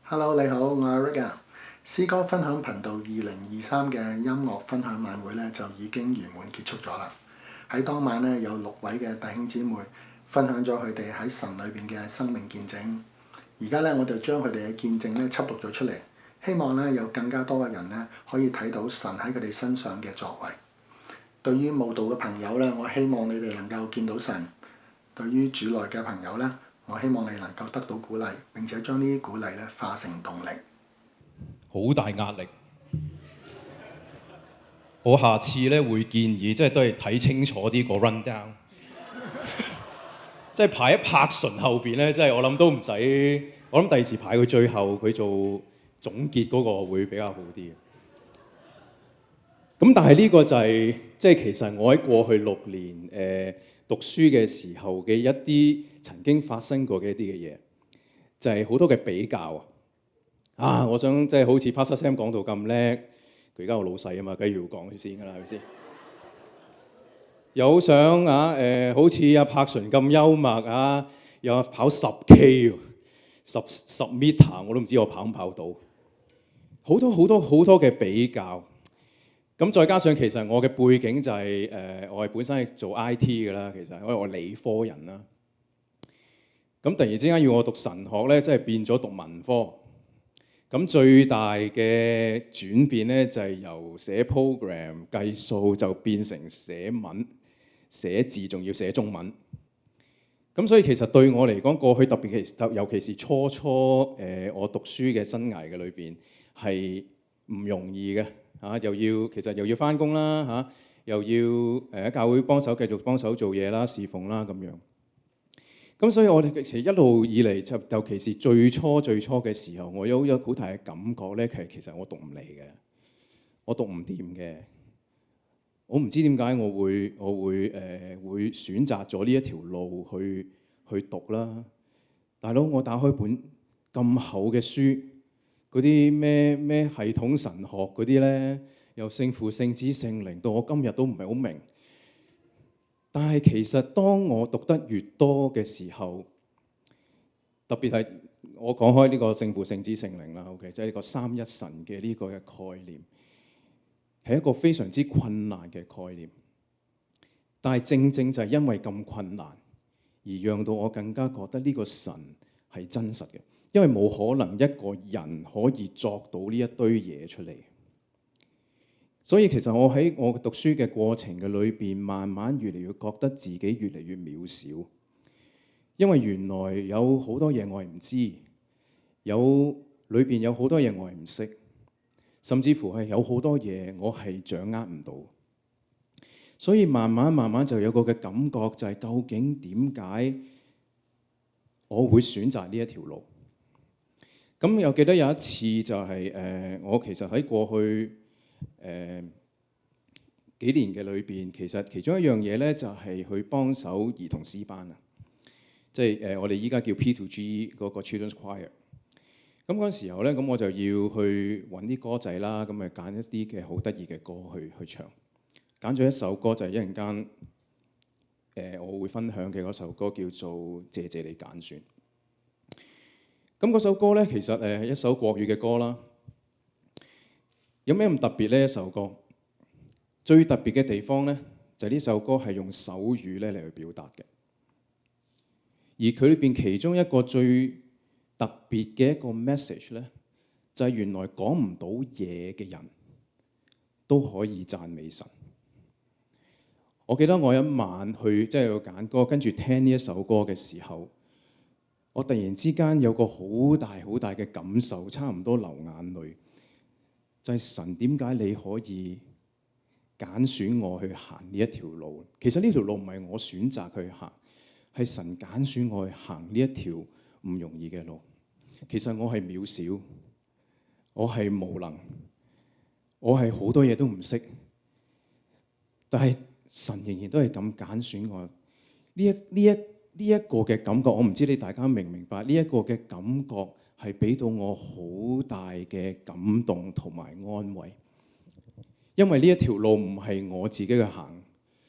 Hello，你好，我係 Rick 啊。詩歌分享頻道2023嘅音樂分享晚會咧就已經圓滿結束咗啦。喺當晚咧有6位嘅弟兄姊妹分享咗佢哋喺神裏邊嘅生命見證。而家咧我就將佢哋嘅見證咧輯錄咗出嚟，希望咧有更加多嘅人咧可以睇到神喺佢哋身上嘅作為。對於慕道嘅朋友咧，我希望你哋能夠見到神；對於主內嘅朋友咧，我希望你能夠得到鼓勵，並且將呢啲鼓勵咧化成動力。好大壓力。我下次咧會建議，即係都係睇清楚啲個 run down， 即係排一拍順後邊咧，即係我諗都唔使。我諗第時排佢最後，佢做總結嗰個會比較好啲。咁但係呢個就係即係其實我喺過去6年讀書嘅時候嘅一啲曾經發生過嘅一啲嘅嘢，就係好多嘅比較啊！我想即係好似 Pastor Sam 講到咁叻，佢而家我老細啊嘛，梗係要講佢先㗎啦，係咪先？有想好似阿柏純咁幽默啊，又跑10K 10 meter， 我都唔知我跑唔跑到。好多嘅比較。咁再加上其實我嘅背景就係我係本身係做 IT 嘅啦，其實因為我理科人啦。咁突然之間要我讀神學咧，即係變咗讀文科。咁最大嘅轉變咧，就係由寫 program 計數就變成寫文寫字，仲要寫中文。咁所以其實對我嚟講，過去特別尤其是初我讀書嘅生涯嘅裏邊係唔容易嘅。其實又要翻工啦，又要喺教會繼續幫手做嘢啦、侍奉啦咁樣。咁所以我哋其實一路以嚟，尤其是最初嘅時候，我有好大嘅感覺咧，其實我讀唔嚟嘅，我讀唔掂嘅。我唔知點解我會選擇咗呢一條路去讀啦。大佬，我打開本咁厚嘅書。嗰啲咩系統神學嗰啲咧，由聖父、聖子、聖靈到我今日都唔係好明。但係其實當我讀得越多嘅時候，特別係我講開呢個聖父、聖子、聖靈啦 ，OK， 即係呢個三一神嘅呢個嘅概念，係一個非常之困難嘅概念。但係正正就係因為咁困難，而讓到我更加覺得呢個神係真實嘅。因為冇可能一個人可以作到呢一堆嘢出嚟，所以其實我喺我讀書嘅過程嘅裏邊，慢慢越嚟越覺得自己越嚟越渺小。因為原來有好多嘢我係唔知，裏邊有好多嘢我係唔識，甚至乎係有好多嘢我係掌握唔到。所以慢慢就有個嘅感覺，就係究竟點解我會選擇呢一條路？咁又記得有一次就係我其實喺過去幾年嘅裏邊，其實其中一樣嘢咧就係去幫手兒童詩班啊，即係我哋依家叫 P2G 嗰個 Children's Choir。咁嗰陣時候咧，咁我就要去揾啲歌仔啦，咁咪揀一啲嘅好得意嘅歌去唱。揀咗一首歌就係一陣間我會分享嘅嗰首歌，叫做《謝謝你揀選》。咁嗰首歌咧，其實係一首國語嘅歌啦。有咩咁特別呢？一首歌最特別嘅地方咧，就係呢首歌係用手語咧嚟去表達嘅。而佢裏邊其中一個最特別嘅一個 message 咧，就係原來講唔到嘢嘅人都可以讚美神。我記得我一晚去即係要揀歌，跟住聽呢一首歌嘅時候，我突然之間有個好大嘅感受，差唔多流眼淚。就係神，點解你可以揀選我去行呢一條路？其實呢條路唔係我選擇去行，係神揀選我去行呢一條唔容易嘅路。其實我係渺小，我係無能，我係好多嘢都唔識，但係神仍然都係咁揀選我。呢一個嘅感覺，我唔知你大家明唔明白？呢一個嘅感覺係俾到我好大嘅感動同埋安慰，因為呢一條路唔係我自己去行，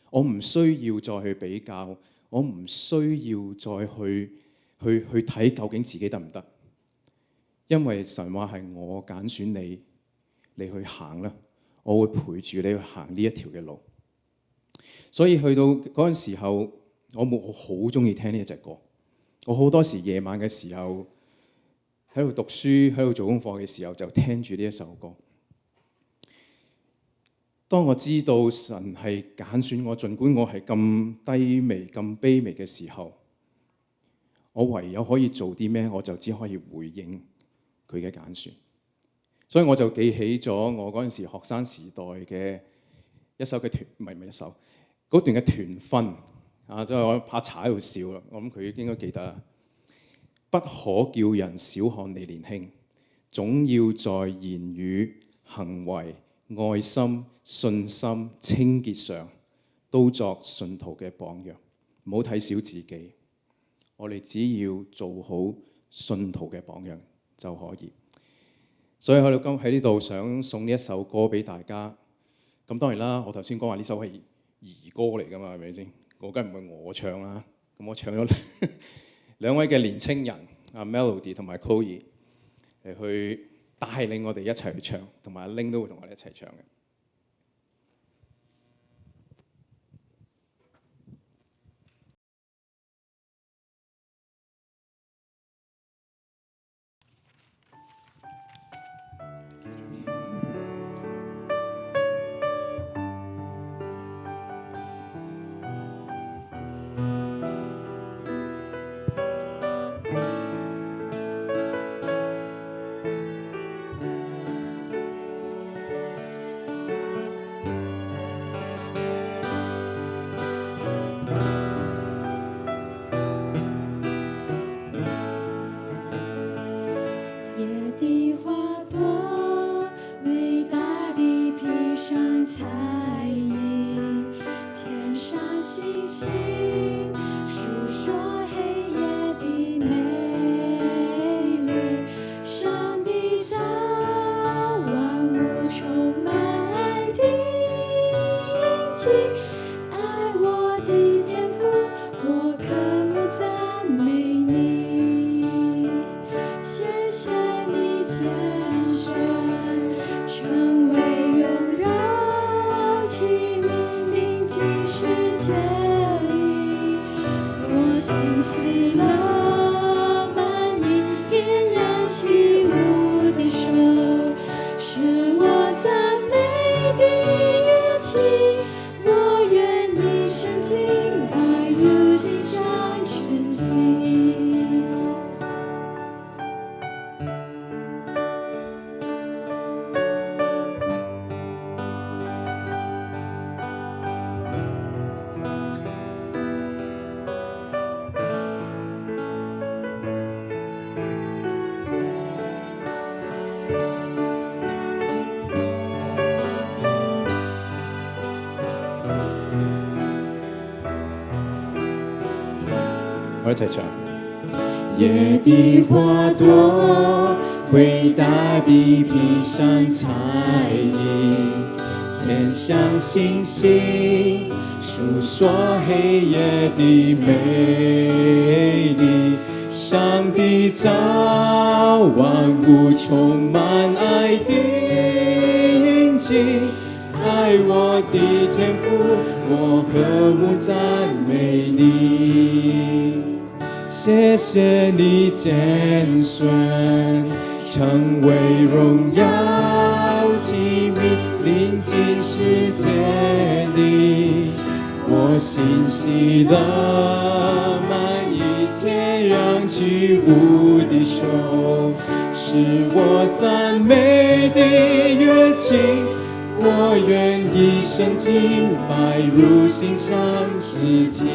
我唔需要再去比較，我唔需要再去睇究竟自己得唔得，因為神話係我揀選你，你去行啦，我會陪住你去行呢一條嘅路。所以去到嗰陣時候，我好鍾意聽呢一隻歌。我好多時夜晚嘅時候喺度讀書、喺度做功課嘅時候，就聽住呢一首歌。當我知道神係揀選我，儘管我係咁低微、咁卑微嘅時候，我唯有可以做啲咩？我就只可以回應佢嘅揀選。所以我就記起咗我嗰陣時學生時代嘅一首嘅唔係一首嗰段嘅團訓啊，即係我怕查喺度笑啦。我諗佢應該記得啦。不可叫人小看你年輕，總要在言語、行為、愛心、信心、清潔上都作信徒嘅榜樣。唔好睇小自己，我哋只要做好信徒嘅榜樣就可以。所以我哋今喺呢度想送呢一首歌俾大家。咁當然啦，我頭先講話呢首係兒歌嚟㗎嘛，係咪先？我梗係唔會我唱啦。咁我唱咗兩位嘅年青人阿 Melody 同埋 Chloe 嚟去帶領我哋一齊去唱，同埋阿 Ling 都會同我哋一齊唱嘅。我一齊唱。野的花朵，偉大地披上彩衣，天上星星訴說黑夜的美麗。上帝造萬物，充滿愛的印記。愛我的天父，我渴慕讚美你。謝謝你揀選，成為榮耀器皿，臨進世界裡。我心喜樂滿溢，天揚起無敵手，是我讚美的樂器。我願一生敬拜，如心上自己。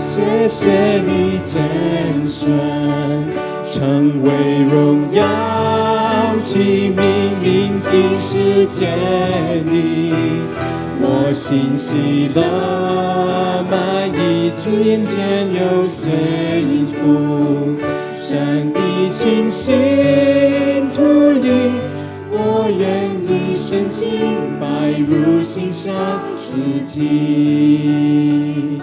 謝謝你揀選，成為榮耀器皿，臨近世界裏，我心喜樂滿溢，主眼前有幸福，上帝傾心吐力，我願一生敬拜如心上自己。